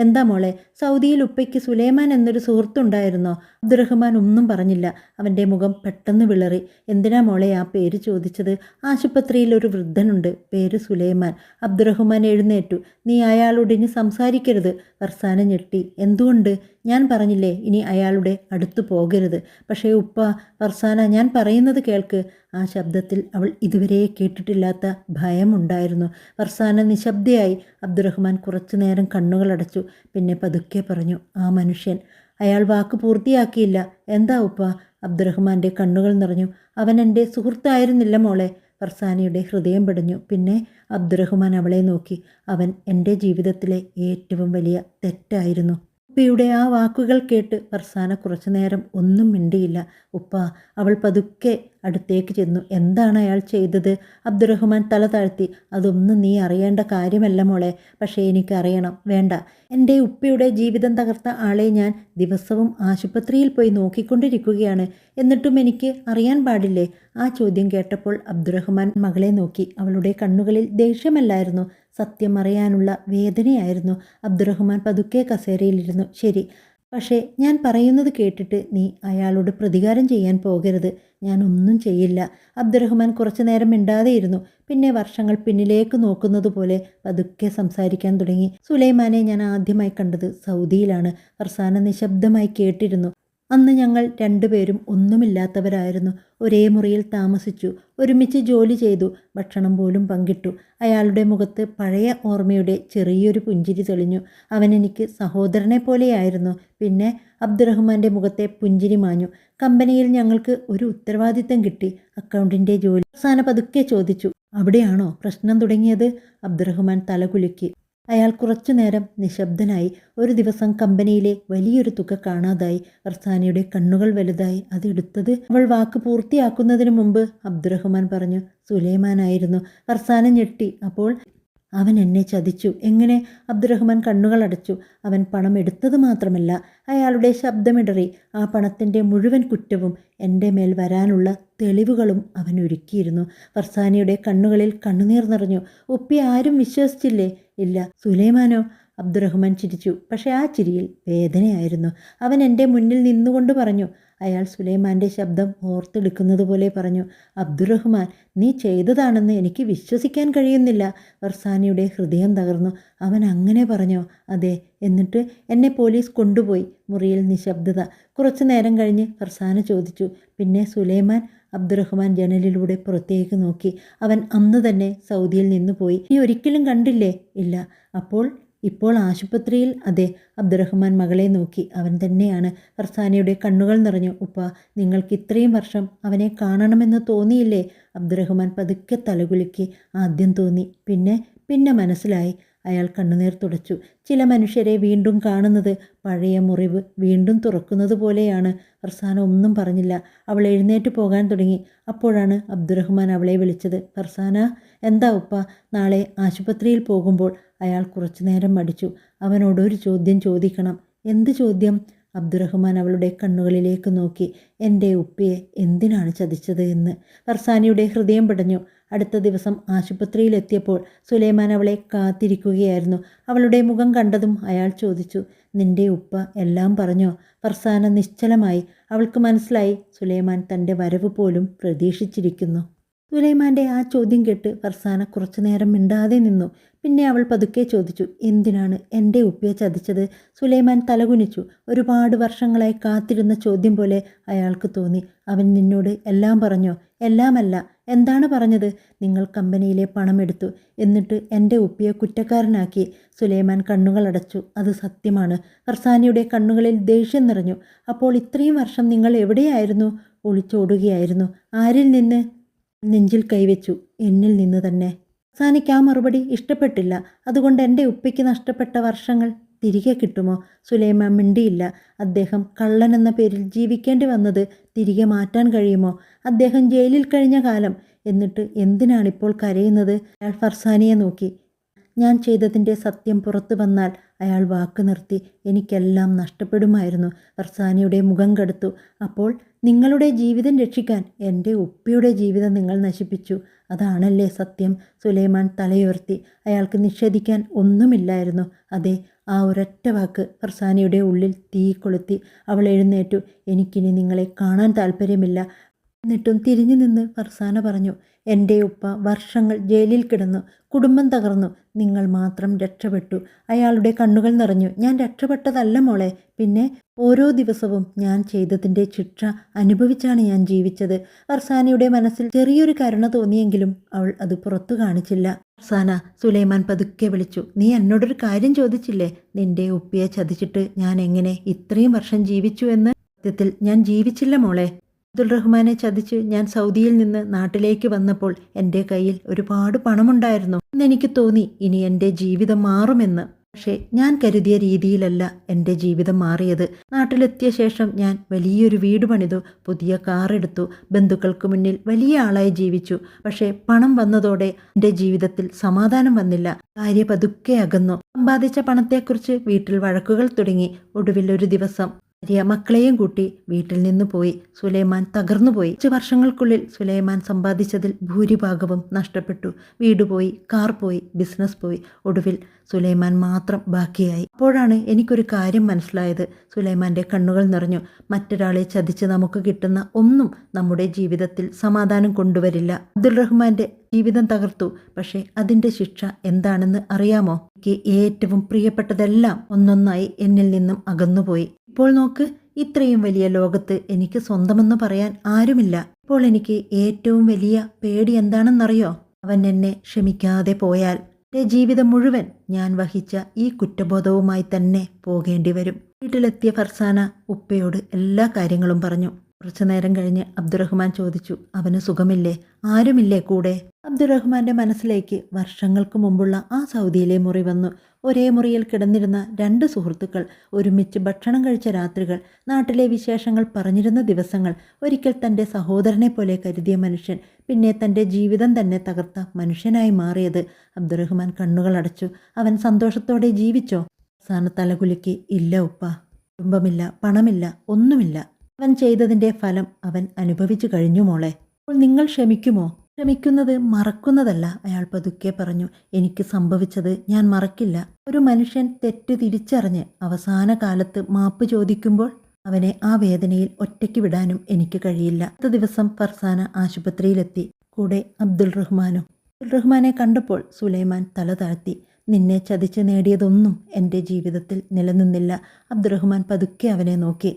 എന്താ മോളെ? സൗദിയിൽ ഉപ്പയ്ക്ക് സുലൈമാൻ എന്നൊരു സുഹൃത്തുണ്ടായിരുന്നോ? അബ്ദുറഹ്മാൻ ഒന്നും പറഞ്ഞില്ല. അവൻ്റെ മുഖം പെട്ടെന്ന് വിളറി. എന്തിനാ മോളെ ആ പേര് ചോദിച്ചത്? ആശുപത്രിയിൽ ഒരു വൃദ്ധനുണ്ട്, പേര് സുലൈമാൻ. അബ്ദുറഹ്മാൻ എഴുന്നേറ്റു. നീ അയാളോടിനി സംസാരിക്കരുത്. ഫർസാന ഞെട്ടി. എന്തുകൊണ്ട്? ഞാൻ പറഞ്ഞില്ലേ ഇനി അയാളുടെ അടുത്തു പോകരുത്. പക്ഷേ ഉപ്പ. ഫർസാന, ഞാൻ പറയുന്നത് കേൾക്ക്. ആ ശബ്ദത്തിൽ അവൾ ഇതുവരെ കേട്ടിട്ടില്ലാത്ത ഭയമുണ്ടായിരുന്നു. ഫർസാന നിശബ്ദയായി. അബ്ദുറഹ്മാൻ കുറച്ചു നേരം കണ്ണുകളടച്ചു. പിന്നെ പതുക്കെ പറഞ്ഞു. ആ മനുഷ്യൻ. അയാൾ വാക്ക് പൂർത്തിയാക്കിയില്ല. എന്താ ഉപ്പ? അബ്ദുറഹ്മാൻ്റെ കണ്ണുകൾ നിറഞ്ഞു. അവൻ എൻ്റെ സുഹൃത്തായിരുന്നില്ല മോളെ. ഫർസാനയുടെ ഹൃദയം പിടഞ്ഞു. പിന്നെ അബ്ദുറഹ്മാൻ അവളെ നോക്കി. അവൻ എൻ്റെ ജീവിതത്തിലെ ഏറ്റവും വലിയ തെറ്റായിരുന്നു. ഉപ്പയുടെ ആ വാക്കുകൾ കേട്ട് ഫർസാന കുറച്ചു നേരം ഒന്നും മിണ്ടിയില്ല. ഉപ്പ, അവൾ പതുക്കെ അടുത്തേക്ക് ചെന്നു. എന്താണ് അയാൾ ചെയ്തത്? അബ്ദുറഹ്മാൻ തല താഴ്ത്തി. അതൊന്നും നീ അറിയേണ്ട കാര്യമല്ല മോളെ. പക്ഷേ എനിക്കറിയണം. വേണ്ട, എൻ്റെ ഉപ്പയുടെ ജീവിതം തകർത്ത ആളെ ഞാൻ ദിവസവും ആശുപത്രിയിൽ പോയി നോക്കിക്കൊണ്ടിരിക്കുകയാണ്. എന്നിട്ടും എനിക്ക് അറിയാൻ പാടില്ലേ? ആ ചോദ്യം കേട്ടപ്പോൾ അബ്ദുറഹ്മാൻ മകളെ നോക്കി. അവളുടെ കണ്ണുകളിൽ ദേഷ്യമല്ലായിരുന്നു, സത്യം അറിയാനുള്ള വേദനയായിരുന്നു. അബ്ദുറഹ്മാൻ പതുക്കെ കസേരയിലിരുന്നു. ശരി, പക്ഷേ ഞാൻ പറയുന്നത് കേട്ടിട്ട് നീ അയാളോട് പ്രതികാരം ചെയ്യാൻ പോകരുത്. ഞാൻ ഒന്നും ചെയ്യില്ല. അബ്ദുറഹ്മാൻ കുറച്ചു നേരം മിണ്ടാതെയിരുന്നു. പിന്നെ വർഷങ്ങൾ പിന്നിലേക്ക് നോക്കുന്നത് പോലെ പതുക്കെ സംസാരിക്കാൻ തുടങ്ങി. സുലൈമാനെ ഞാൻ ആദ്യമായി കണ്ടത് സൗദിയിലാണ്. ഫർസാന നിശബ്ദമായി കേട്ടിരുന്നു. അന്ന് ഞങ്ങൾ രണ്ടുപേരും ഒന്നുമില്ലാത്തവരായിരുന്നു. ഒരേ മുറിയിൽ താമസിച്ചു, ഒരുമിച്ച് ജോലി ചെയ്തു, ഭക്ഷണം പോലും പങ്കിട്ടു. അയാളുടെ മുഖത്ത് പഴയ ഓർമ്മയുടെ ചെറിയൊരു പുഞ്ചിരി തെളിഞ്ഞു. അവൻ എനിക്ക് സഹോദരനെ പോലെയായിരുന്നു. പിന്നെ അബ്ദുറഹ്മാൻ്റെ മുഖത്തെ പുഞ്ചിരി മാഞ്ഞു. കമ്പനിയിൽ ഞങ്ങൾക്ക് ഒരു ഉത്തരവാദിത്തം കിട്ടി, അക്കൗണ്ടിൻ്റെ ജോലി. ഫർസാന പതുക്കെ ചോദിച്ചു. അവിടെയാണോ പ്രശ്നം തുടങ്ങിയത്? അബ്ദുറഹ്മാൻ തലകുലുക്കി. അയാൾ കുറച്ചുനേരം നിശബ്ദനായി. ഒരു ദിവസം കമ്പനിയിലെ വലിയൊരു തുക കാണാതായി. ഫർസാനയുടെ കണ്ണുകൾ വലുതായി. അതെടുത്തത് അവൾ വാക്ക് പൂർത്തിയാക്കുന്നതിന് മുമ്പ് അബ്ദുറഹ്മാൻ പറഞ്ഞു. സുലൈമാനായിരുന്നു. ഫർസാന ഞെട്ടി. അപ്പോൾ അവൻ എന്നെ ചതിച്ചു. എങ്ങനെ? അബ്ദുറഹ്മാൻ കണ്ണുകൾ അടച്ചു. അവൻ പണം എടുത്തത് മാത്രമല്ല, അയാളുടെ ശബ്ദമിടറി. ആ പണത്തിൻ്റെ മുഴുവൻ കുറ്റവും എൻ്റെ മേൽ വരാനുള്ള തെളിവുകളും അവൻ ഒരുക്കിയിരുന്നു. ഫർസാനയുടെ കണ്ണുകളിൽ കണ്ണുനീർ നിറഞ്ഞു. ഉപ്പി ആരും വിശ്വസിച്ചില്ലേ? ഇല്ല. സുലൈമാനോ? അബ്ദുറഹ്മാൻ ചിരിച്ചു. പക്ഷെ ആ ചിരിയിൽ വേദനയായിരുന്നു. അവൻ എൻ്റെ മുന്നിൽ നിന്നുകൊണ്ട് പറഞ്ഞു. അയാൾ സുലൈമാൻ്റെ ശബ്ദം ഓർത്തെടുക്കുന്നത് പോലെ പറഞ്ഞു. അബ്ദുറഹ്മാൻ, നീ ചെയ്തതാണെന്ന് എനിക്ക് വിശ്വസിക്കാൻ കഴിയുന്നില്ല. ഫർസാനയുടെ ഹൃദയം തകർന്നു. അവൻ അങ്ങനെ പറഞ്ഞോ? അതെ. എന്നിട്ട് എന്നെ പോലീസ് കൊണ്ടുപോയി. മുറിയിൽ നിശബ്ദത. കുറച്ചു നേരം കഴിഞ്ഞ് ഫർസാന ചോദിച്ചു. പിന്നെ സുലൈമാൻ? അബ്ദുറഹ്മാൻ ജനലിലൂടെ പുറത്തേക്ക് നോക്കി. അവൻ അന്ന് തന്നെ സൗദിയിൽ നിന്ന് പോയി. നീ ഒരിക്കലും കണ്ടില്ലേ? ഇല്ല. ഇപ്പോൾ ആശുപത്രിയിൽ? അതെ. അബ്ദുറഹ്മാൻ മകളെ നോക്കി. അവൻ തന്നെയാണ്. ഫർസാനയുടെ കണ്ണുകൾ നിറഞ്ഞു. ഉപ്പ, നിങ്ങൾക്ക് ഇത്രയും വർഷം അവനെ കാണണമെന്ന് തോന്നിയില്ലേ? അബ്ദുറഹ്മാൻ പതുക്കെ തലകുലുക്കി. ആദ്യം തോന്നി, പിന്നെ മനസ്സിലായി. അയാൾ കണ്ണുനീർ തുടച്ചു. ചില മനുഷ്യരെ വീണ്ടും കാണുന്നത് പഴയ മുറിവ് വീണ്ടും തുറക്കുന്നത് പോലെയാണ്. ഫർസാന ഒന്നും പറഞ്ഞില്ല. അവൾ എഴുന്നേറ്റ് പോകാൻ തുടങ്ങി. അപ്പോഴാണ് അബ്ദുറഹ്മാൻ അവളെ വിളിച്ചത്. ഫർസാന, എന്താ ഉപ്പ? നാളെ ആശുപത്രിയിൽ പോകുമ്പോൾ. അയാൾ കുറച്ചു നേരം മടിച്ചു. അവനോടൊരു ചോദ്യം ചോദിക്കണം. എന്ത് ചോദ്യം? അബ്ദുറഹ്മാൻ അവളുടെ കണ്ണുകളിലേക്ക് നോക്കി. എൻ്റെ ഉപ്പയെ എന്തിനാണ് ചതിച്ചത് എന്ന്. ഫർസാനയുടെ ഹൃദയം പിടഞ്ഞു. അടുത്ത ദിവസം ആശുപത്രിയിലെത്തിയപ്പോൾ സുലൈമാൻ അവളെ കാത്തിരിക്കുകയായിരുന്നു. അവളുടെ മുഖം കണ്ടതും അയാൾ ചോദിച്ചു. നിന്റെ ഉപ്പ എല്ലാം പറഞ്ഞോ? ഫർസാന നിശ്ചലമായി. അവൾക്ക് മനസ്സിലായി സുലൈമാൻ തൻ്റെ വരവ് പോലും പ്രതീക്ഷിച്ചിരിക്കുന്നു. സുലൈമാൻ്റെ ആ ചോദ്യം കേട്ട് ഫർസാന കുറച്ചു നേരം മിണ്ടാതെ നിന്നു. പിന്നെ അവൾ പതുക്കെ ചോദിച്ചു. എന്തിനാണ് എൻ്റെ ഉപ്പയെ ചതിച്ചത്? സുലൈമാൻ തലകുനിച്ചു. ഒരുപാട് വർഷങ്ങളായി കാത്തിരുന്ന ചോദ്യം പോലെ അയാൾക്ക് തോന്നി. അവൻ നിന്നോട് എല്ലാം പറഞ്ഞോ? എല്ലാമല്ല. എന്താണ് പറഞ്ഞത്? നിങ്ങൾ കമ്പനിയിലെ പണം എടുത്തു, എന്നിട്ട് എൻ്റെ ഉപ്പയെ കുറ്റക്കാരനാക്കി. സുലൈമാൻ കണ്ണുകൾ അടച്ചു. അത് സത്യമാണ്. ഫർസാനയുടെ കണ്ണുകളിൽ ദേഷ്യം നിറഞ്ഞു. അപ്പോൾ ഇത്രയും വർഷം നിങ്ങൾ എവിടെയായിരുന്നു? ഒളിച്ചോടുകയായിരുന്നു. ആരിൽ നിന്ന്? നെഞ്ചിൽ കൈവച്ചു. എന്നിൽ നിന്ന് തന്നെ. ഫർസാനയ്ക്ക് ആ മറുപടി ഇഷ്ടപ്പെട്ടില്ല. അതുകൊണ്ട് എൻ്റെ ഉപ്പയ്ക്ക് നഷ്ടപ്പെട്ട വർഷങ്ങൾ തിരികെ കിട്ടുമോ? സുലൈമാൻ മിണ്ടിയില്ല. അദ്ദേഹം കള്ളൻ എന്ന പേരിൽ ജീവിക്കേണ്ടി വന്നത് തിരികെ മാറ്റാൻ കഴിയുമോ? അദ്ദേഹം ജയിലിൽ കഴിഞ്ഞ കാലം. എന്നിട്ട് എന്തിനാണിപ്പോൾ കരയുന്നത്? അയാൾ ഫർസാനയെ നോക്കി. ഞാൻ ചെയ്തതിൻ്റെ സത്യം പുറത്തു വന്നാൽ അയാൾ വാക്ക് നിർത്തി. എനിക്കെല്ലാം നഷ്ടപ്പെടുമായിരുന്നു. ഫർസാനയുടെ മുഖം കടുത്തു. അപ്പോൾ നിങ്ങളുടെ ജീവിതം രക്ഷിക്കാൻ എൻ്റെ ഉപ്പയുടെ ജീവിതം നിങ്ങൾ നശിപ്പിച്ചു. അതാണല്ലേ സത്യം? സുലൈമാൻ തലയുയർത്തി. അയാൾക്ക് നിഷേധിക്കാൻ ഒന്നുമില്ലായിരുന്നു. അതെ. ആ ഒരൊറ്റ വാക്ക് ഫർസാനയുടെ ഉള്ളിൽ തീ കൊളുത്തി. അവൾ എഴുന്നേറ്റു. എനിക്കിനി നിങ്ങളെ കാണാൻ താല്പര്യമില്ല. എന്നിട്ടും തിരിഞ്ഞു നിന്ന് ഫർസാന പറഞ്ഞു. എൻ്റെ ഉപ്പ വർഷങ്ങൾ ജയിലിൽ കിടന്നു. കുടുംബം തകർന്നു. നിങ്ങൾ മാത്രം രക്ഷപ്പെട്ടു. അയാളുടെ കണ്ണുകൾ നിറഞ്ഞു. ഞാൻ രക്ഷപ്പെട്ടതല്ല മോളെ. പിന്നെ ഓരോ ദിവസവും ഞാൻ ചെയ്തതിൻ്റെ ശിക്ഷ അനുഭവിച്ചാണ് ഞാൻ ജീവിച്ചത്. ഫർസാനയുടെ മനസ്സിൽ ചെറിയൊരു കരുണ തോന്നിയെങ്കിലും അവൾ അത് പുറത്തു കാണിച്ചില്ല. ഫർസാന, സുലൈമാൻ പതുക്കെ വിളിച്ചു. നീ എന്നോടൊരു കാര്യം ചോദിച്ചില്ലേ? നിന്റെ ഉപ്പയെ ചതിച്ചിട്ട് ഞാൻ എങ്ങനെ ഇത്രയും വർഷം ജീവിച്ചു എന്ന്? സത്യത്തിൽ ഞാൻ ജീവിച്ചില്ല മോളെ. അബ്ദുൾ റഹ്മാനെ ചതിച്ച് ഞാൻ സൗദിയിൽ നിന്ന് നാട്ടിലേക്ക് വന്നപ്പോൾ എൻ്റെ കയ്യിൽ ഒരുപാട് പണമുണ്ടായിരുന്നു. എന്നെനിക്ക് തോന്നി ഇനി എൻ്റെ ജീവിതം മാറുമെന്ന്. പക്ഷേ ഞാൻ കരുതിയ രീതിയിലല്ല എൻ്റെ ജീവിതം മാറിയത്. നാട്ടിലെത്തിയ ശേഷം ഞാൻ വലിയൊരു വീട് പണിതു, പുതിയ കാറെടുത്തു, ബന്ധുക്കൾക്ക് മുന്നിൽ വലിയ ആളായി ജീവിച്ചു. പക്ഷേ പണം വന്നതോടെ എൻ്റെ ജീവിതത്തിൽ സമാധാനം വന്നില്ല. ഭാര്യ പതുക്കെ അകന്നു. സമ്പാദിച്ച പണത്തെക്കുറിച്ച് വീട്ടിൽ വഴക്കുകൾ തുടങ്ങി. ഒടുവിൽ ഒരു ദിവസം ഭാര്യ മക്കളെയും കൂട്ടി വീട്ടിൽ നിന്ന് പോയി. സുലൈമാൻ തകർന്നുപോയി. 5 വർഷങ്ങൾക്കുള്ളിൽ സുലൈമാൻ സമ്പാദിച്ചതിൽ ഭൂരിഭാഗവും നഷ്ടപ്പെട്ടു. വീട് പോയി, കാർ പോയി, ബിസിനസ് പോയി. ഒടുവിൽ സുലൈമാൻ മാത്രം ബാക്കിയായി. അപ്പോഴാണ് എനിക്കൊരു കാര്യം മനസ്സിലായത്. സുലൈമാൻ്റെ കണ്ണുകൾ നിറഞ്ഞു. മറ്റൊരാളെ ചതിച്ച് നമുക്ക് കിട്ടുന്ന ഒന്നും നമ്മുടെ ജീവിതത്തിൽ സമാധാനം കൊണ്ടുവരില്ല. അബ്ദുൾ റഹ്മാൻ്റെ ജീവിതം തകർത്തു. പക്ഷേ അതിൻ്റെ ശിക്ഷ എന്താണെന്ന് അറിയാമോ? എനിക്ക് ഏറ്റവും പ്രിയപ്പെട്ടതെല്ലാം ഒന്നൊന്നായി എന്നിൽ നിന്നും അകന്നുപോയി. ഇപ്പോൾ നോക്ക്, ഇത്രയും വലിയ ലോകത്ത് എനിക്ക് സ്വന്തമെന്ന് പറയാൻ ആരുമില്ല. ഇപ്പോൾ എനിക്ക് ഏറ്റവും വലിയ പേടി എന്താണെന്നറിയോ? അവൻ എന്നെ ക്ഷമിക്കാതെ പോയാൽ എൻ്റെ ജീവിതം മുഴുവൻ ഞാൻ വഹിച്ച ഈ കുറ്റബോധവുമായി തന്നെ പോകേണ്ടി വരും. വീട്ടിലെത്തിയ ഫർസാന ഉപ്പയോട് എല്ലാ കാര്യങ്ങളും പറഞ്ഞു. കുറച്ചു നേരം കഴിഞ്ഞ് അബ്ദുറഹ്മാൻ ചോദിച്ചു, അവന് സുഖമില്ലേ? ആരുമില്ലേ കൂടെ? അബ്ദുറഹ്മാന്റെ മനസ്സിലേക്ക് വർഷങ്ങൾക്ക് മുമ്പുള്ള ആ സൗദിയിലെ മുറി വന്നു. ഒരേ മുറിയിൽ കിടന്നിരുന്ന 2 സുഹൃത്തുക്കൾ, ഒരുമിച്ച് ഭക്ഷണം കഴിച്ച രാത്രികൾ, നാട്ടിലെ വിശേഷങ്ങൾ പറഞ്ഞിരുന്ന ദിവസങ്ങൾ, ഒരിക്കൽ തൻ്റെ സഹോദരനെ പോലെ കരുതിയ മനുഷ്യൻ പിന്നെ തൻ്റെ ജീവിതം തന്നെ തകർത്ത മനുഷ്യനായി മാറിയത്. അബ്ദുറഹ്മാൻ കണ്ണുകൾ അടച്ചു. അവൻ സന്തോഷത്തോടെ ജീവിച്ചോ? അവസാന തലകുലുക്കി, ഇല്ല ഉപ്പ. കുടുംബമില്ല, പണമില്ല, ഒന്നുമില്ല. അവൻ ചെയ്തതിൻ്റെ ഫലം അവൻ അനുഭവിച്ചു കഴിഞ്ഞു മോളെ. അപ്പോൾ നിങ്ങൾ ക്ഷമിക്കുമോ? ക്ഷമിക്കുന്നത് മറക്കുന്നതല്ല, അയാൾ പതുക്കെ പറഞ്ഞു. എനിക്ക് സംഭവിച്ചത് ഞാൻ മറക്കില്ല. ഒരു മനുഷ്യൻ തെറ്റ് തിരിച്ചറിഞ്ഞ് അവസാന കാലത്ത് മാപ്പ് ചോദിക്കുമ്പോൾ അവനെ ആ വേദനയിൽ ഒറ്റയ്ക്ക് വിടാനും എനിക്ക് കഴിയില്ല. അടുത്ത ദിവസം ഫർസാന ആശുപത്രിയിലെത്തി. കൂടെ അബ്ദുൾ റഹ്മാനും. അബ്ദുൾ റഹ്മാനെ കണ്ടപ്പോൾ സുലൈമാൻ തല താഴ്ത്തി. നിന്നെ ചതിച്ച് നേടിയതൊന്നും എൻ്റെ ജീവിതത്തിൽ നിലനിന്നില്ല. അബ്ദുറഹ്മാൻ പതുക്കെ അവനെ നോക്കി.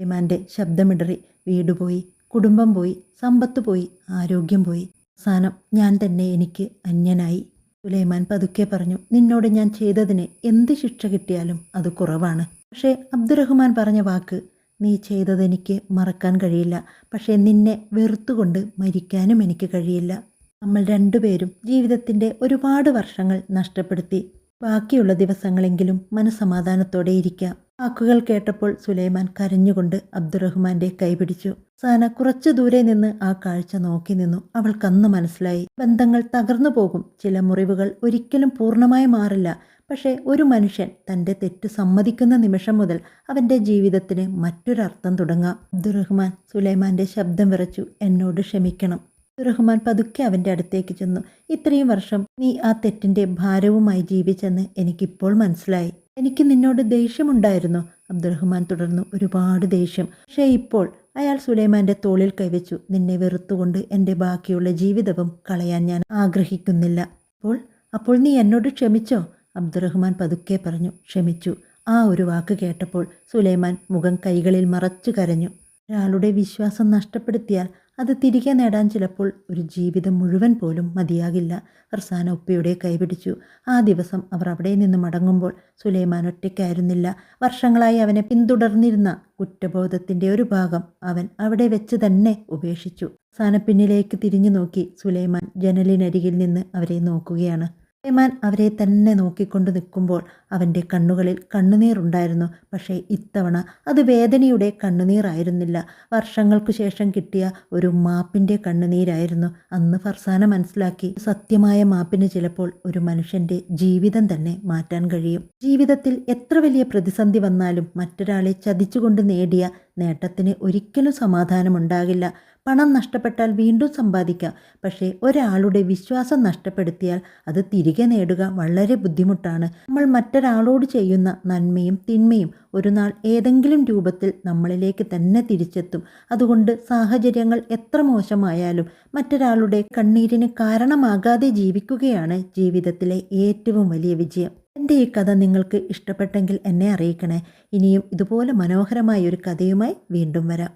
സുലൈമാൻ്റെ ശബ്ദമിടറി. വീട് പോയി, കുടുംബം പോയി, സമ്പത്ത് പോയി, ആരോഗ്യം പോയി. അവസാനം ഞാൻ തന്നെ എനിക്ക് അന്യനായി. സുലൈമാൻ പതുക്കെ പറഞ്ഞു, നിന്നോട് ഞാൻ ചെയ്തതിന് എന്ത് ശിക്ഷ കിട്ടിയാലും അത് കുറവാണ്. പക്ഷേ അബ്ദുറഹ്മാൻ പറഞ്ഞ വാക്ക്, നീ ചെയ്തതെനിക്ക് മറക്കാൻ കഴിയില്ല. പക്ഷേ നിന്നെ വെറുത്തുകൊണ്ട് മരിക്കാനും എനിക്ക് കഴിയില്ല. നമ്മൾ 2 പേരും ജീവിതത്തിൻ്റെ ഒരുപാട് വർഷങ്ങൾ നഷ്ടപ്പെടുത്തി. ബാക്കിയുള്ള ദിവസങ്ങളെങ്കിലും മനസമാധാനത്തോടെ ഇരിക്കാം. വാക്കുകൾ കേട്ടപ്പോൾ സുലൈമാൻ കരഞ്ഞുകൊണ്ട് അബ്ദുറഹ്മാന്റെ കൈപിടിച്ചു. സാന കുറച്ചു ദൂരെ നിന്ന് ആ കാഴ്ച നോക്കി നിന്നു. അവൾക്കന്ന് മനസ്സിലായി, ബന്ധങ്ങൾ തകർന്നു പോകും. ചില മുറിവുകൾ ഒരിക്കലും പൂർണ്ണമായി മാറില്ല. പക്ഷേ ഒരു മനുഷ്യൻ തൻ്റെ തെറ്റ് സമ്മതിക്കുന്ന നിമിഷം മുതൽ അവൻ്റെ ജീവിതത്തിന് മറ്റൊരർത്ഥം തുടങ്ങാം. അബ്ദുറഹ്മാൻ സുലൈമാന്റെ ശബ്ദം വിറച്ചു. എന്നോട് ക്ഷമിക്കണം. അബ്ദുറഹ്മാൻ പതുക്കെ അവൻ്റെ അടുത്തേക്ക് ചെന്നു. ഇത്രയും വർഷം നീ ആ തെറ്റിൻ്റെ ഭാരവുമായി ജീവിച്ചെന്ന് എനിക്കിപ്പോൾ മനസ്സിലായി. എനിക്ക് നിന്നോട് ദേഷ്യമുണ്ടായിരുന്നു. അബ്ദുറഹ്മാൻ തുടർന്നു. ഒരുപാട് ദേഷ്യം. പക്ഷേ ഇപ്പോൾ അയാൾ സുലൈമാന്റെ തോളിൽ കൈവച്ചു. നിന്നെ വെറുത്തുകൊണ്ട് എൻ്റെ ബാക്കിയുള്ള ജീവിതവും കളയാൻ ഞാൻ ആഗ്രഹിക്കുന്നില്ല. അപ്പോൾ നീ എന്നോട് ക്ഷമിച്ചോ? അബ്ദുറഹ്മാൻ പതുക്കെ പറഞ്ഞു. ക്ഷമിച്ചു. ആ ഒരു വാക്ക് കേട്ടപ്പോൾ സുലൈമാൻ മുഖം കൈകളിൽ മറച്ചു കരഞ്ഞു. ഒരാളുടെ വിശ്വാസം നഷ്ടപ്പെടുത്തിയാൽ അത് തിരികെ നേടാൻ ചിലപ്പോൾ ഒരു ജീവിതം മുഴുവൻ പോലും മതിയാകില്ല. ഫർസാന ഉപ്പയുടെ കൈപിടിച്ചു. ആ ദിവസം അവർ അവിടെ നിന്ന് മടങ്ങുമ്പോൾ സുലൈമാൻ ഒറ്റയ്ക്കായിരുന്നില്ല. വർഷങ്ങളായി അവനെ പിന്തുടർന്നിരുന്ന കുറ്റബോധത്തിൻ്റെ ഒരു ഭാഗം അവൻ അവിടെ വെച്ച് തന്നെ ഉപേക്ഷിച്ചു. ഫർസാന പിന്നിലേക്ക് തിരിഞ്ഞു നോക്കി. സുലൈമാൻ ജനലിനരികിൽ നിന്ന് അവരെ നോക്കുകയാണ്. സുലൈമാൻ അവരെ തന്നെ നോക്കിക്കൊണ്ട് നിൽക്കുമ്പോൾ അവൻ്റെ കണ്ണുകളിൽ കണ്ണുനീറുണ്ടായിരുന്നു. പക്ഷേ ഇത്തവണ അത് വേദനയുടെ കണ്ണുനീറായിരുന്നില്ല. വർഷങ്ങൾക്കു ശേഷം കിട്ടിയ ഒരു മാപ്പിൻ്റെ കണ്ണുനീരായിരുന്നു. അന്ന് ഫർസാന മനസ്സിലാക്കി, സത്യമായ മാപ്പിന് ചിലപ്പോൾ ഒരു മനുഷ്യൻ്റെ ജീവിതം തന്നെ മാറ്റാൻ കഴിയും. ജീവിതത്തിൽ എത്ര വലിയ പ്രതിസന്ധി വന്നാലും മറ്റൊരാളെ ചതിച്ചുകൊണ്ട് നേടിയ നേട്ടത്തിന് ഒരിക്കലും സമാധാനമുണ്ടാകില്ല. പണം നഷ്ടപ്പെട്ടാൽ വീണ്ടും സമ്പാദിക്കാം. പക്ഷേ ഒരാളുടെ വിശ്വാസം നഷ്ടപ്പെടുത്തിയാൽ അത് തിരികെ നേടുക വളരെ ബുദ്ധിമുട്ടാണ്. നമ്മൾ മറ്റൊരാളോട് ചെയ്യുന്ന നന്മയും തിന്മയും ഒരു നാൾ ഏതെങ്കിലും രൂപത്തിൽ നമ്മളിലേക്ക് തന്നെ തിരിച്ചെത്തും. അതുകൊണ്ട് സാഹചര്യങ്ങൾ എത്ര മോശമായാലും മറ്റൊരാളുടെ കണ്ണീരിന് കാരണമാകാതെ ജീവിക്കുകയാണ് ജീവിതത്തിലെ ഏറ്റവും വലിയ വിജയം. എൻ്റെ ഈ കഥ നിങ്ങൾക്ക് ഇഷ്ടപ്പെട്ടെങ്കിൽ എന്നെ അറിയിക്കണേ. ഇനിയും ഇതുപോലെ മനോഹരമായ ഒരു കഥയുമായി വീണ്ടും വരാം.